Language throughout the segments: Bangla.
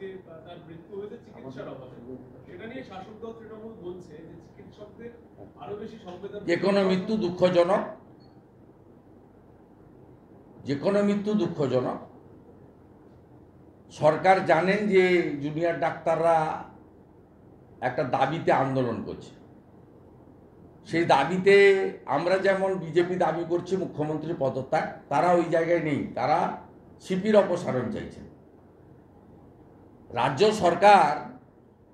আজকে তার মৃত্যু হয়েছে চিকিৎসার অভাবে। সেটা নিয়ে শাসক দল তৃণমূল বলছে যে চিকিৎসকদের আরো বেশি সংবেদনশীল। যে কোনো মৃত্যু দুঃখজনক, যে কোনো মৃত্যু দুঃখজনক। সরকার জানেন যে জুনিয়র ডাক্তাররা একটা দাবিতে আন্দোলন করছে। সেই দাবিতে আমরা যেমন বিজেপি দাবি করছি মুখ্যমন্ত্রীর পদত্যাগ, তারা ওই জায়গায় নেই, তারা সিপির অপসারণ চাইছেন। রাজ্য সরকার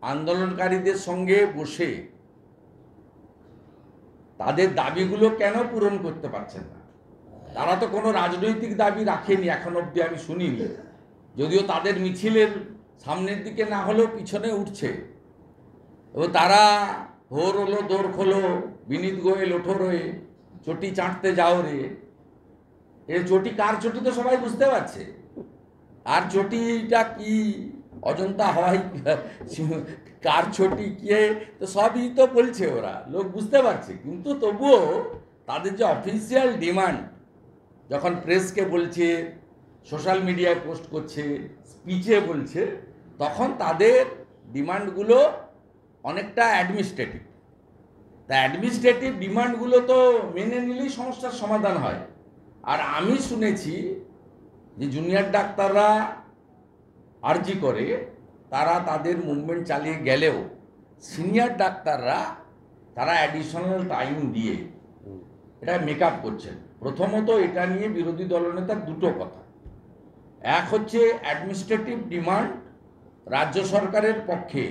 আন্দোলনকারীদের সঙ্গে বসে তাদের দাবিগুলো কেন পূরণ করতে পারছেন না? তারা তো কোনো রাজনৈতিক দাবি রাখেনি এখন অবধি, আমি শুনিনি। যদিও তাদের মিছিলের সামনের দিকে না হলেও পিছনে উঠছে, এবং তারা ভোর হলো দোর খোলো, বিনীত গোয়েল ওঠো রে, চটি চাটতে যাও রে। এই চটি কার চটি তো সবাই বুঝতে পারছে। আর চটিটা কি অজন্তা হওয়াই কার চটি কে তো সবই তো বলছে, ওরা লোক বুঝতে পারছে। কিন্তু তবুও তাদের যে অফিসিয়াল ডিমান্ড, যখন প্রেসকে বলছে, সোশ্যাল মিডিয়ায় পোস্ট করছে, স্পিচে বলছে, তখন তাদের ডিমান্ডগুলো অনেকটা অ্যাডমিনিস্ট্রেটিভ। তা অ্যাডমিনিস্ট্রেটিভ ডিমান্ডগুলো তো মেনে নিলেই সমস্যার সমাধান হয়। আর আমি শুনেছি যে জুনিয়র ডাক্তাররা আর্জি করে, তারা তাদের মুভমেন্ট চালিয়ে গেলেও সিনিয়র ডাক্তাররা তারা অ্যাডিশনাল টাইম দিয়ে এটা মেকআপ করছেন। প্রথমত এটা নিয়ে বিরোধী দলনেতার দুটো কথা। এক হচ্ছে অ্যাডমিনিস্ট্রেটিভ ডিমান্ড রাজ্য সরকারের পক্ষে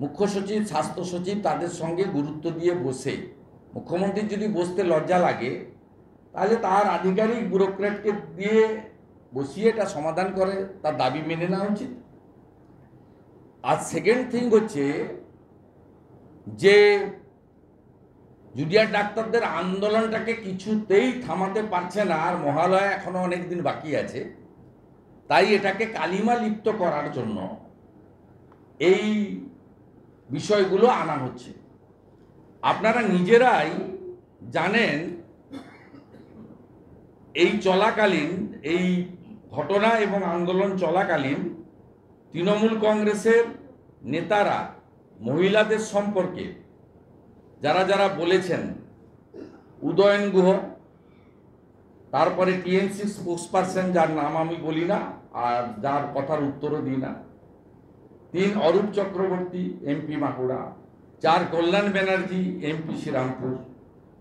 মুখ্য সচিব, স্বাস্থ্য সচিব তাদের সঙ্গে গুরুত্ব দিয়ে বসে, মুখ্যমন্ত্রীর যদি বসতে লজ্জা লাগে তাহলে তার আধিকারিক ব্যুরোক্র্যাটকে দিয়ে বসিয়ে এটা সমাধান করে তার দাবি মেনে নেওয়া উচিত। আর সেকেন্ড থিং হচ্ছে যে জুনিয়র ডাক্তারদের আন্দোলনটাকে কিছুতেই থামাতে পারছে না, আর মহালয়া এখনো অনেক দিন বাকি আছে, তাই এটাকে কালিমা লিপ্ত করার জন্য এই বিষয়গুলো আনা হচ্ছে। আপনারা নিজেরাই জানেন এই চলাকালীন, এই ঘটনা এবং আন্দোলন চলাকালীন তৃণমূল কংগ্রেসের নেতারা মহিলাদের সম্পর্কে যারা যারা বলেছেন, উদয়ন গুহ, তারপরে টিএমসি স্পোক্সপারসন যার নাম আমি বলি না আর যার কথার উত্তরও দিই না, 3 অরূপ চক্রবর্তী এমপি বাঁকুড়া, 4 কল্যাণ ব্যানার্জি এমপি শ্রীরামপুর,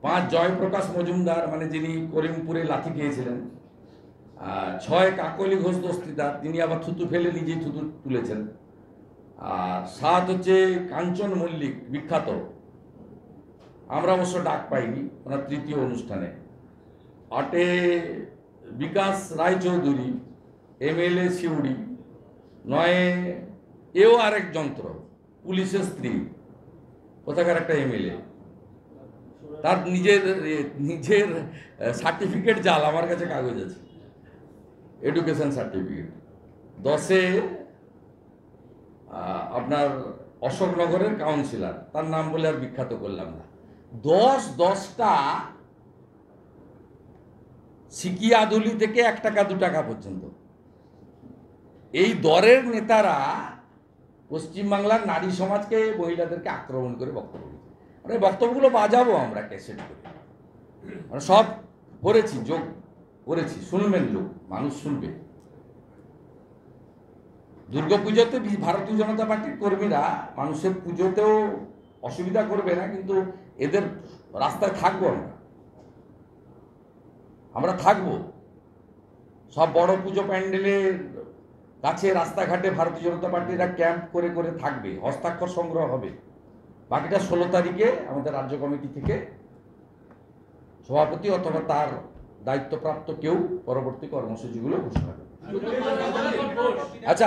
5 জয়প্রকাশ মজুমদার মানে যিনি করিমপুরে লাথি খেয়েছিলেন, 6 কাকলি ঘোষ দস্তিদার, তিনি আবার থুতু ফেলে নিজেই থুতু তুলেছেন, আর 7 হচ্ছে কাঞ্চন মল্লিক বিখ্যাত, আমরা অবশ্য ডাক পাইনি ওনার তৃতীয় অনুষ্ঠানে, 8 বিকাশ রায়চৌধুরী এমএলএ শিউড়ি, 9 এও আরেক যন্ত্র পুলিশের স্ত্রী, কোথাকার একটা এমএলএ, তার নিজের সার্টিফিকেট জাল, আমার কাছে কাগজ আছে, এডুকেশন সার্টিফিকেট। 10 আপনার অশোকনগরের কাউন্সিলর, তার নাম বলে আর বিখ্যাত করলাম না। 10টা সিকিয়া আদুলি থেকে 1 টাকা 2 টাকা পর্যন্ত এই দরের নেতারা পশ্চিমবাংলার নারী সমাজকে, মহিলাদেরকে আক্রমণ করে বক্তব্য দিচ্ছে। মানে বক্তব্যগুলো বাজাবো আমরা ক্যাসেট করে, মানে সব করেছি, যোগ করেছি, শুনবেন লোক, মানুষ শুনবে। দুর্গাপুজোতে ভারতীয় জনতা পার্টির কর্মীরা মানুষের পুজোতেও অসুবিধা করবে না, কিন্তু এদের রাস্তায় থাকবো আমরা থাকবো। সব বড় পুজো প্যান্ডেলের কাছে রাস্তাঘাটে ভারতীয় জনতা পার্টিরা ক্যাম্প করে করে থাকবে, হস্তাক্ষর সংগ্রহ হবে। বাকিটা 16 তারিখে আমাদের রাজ্য কমিটি থেকে সভাপতি অথবা তার দায়িত্বপ্রাপ্ত কেউ পরবর্তী কর্মসূচিগুলো ঘোষণা করবে। আচ্ছা,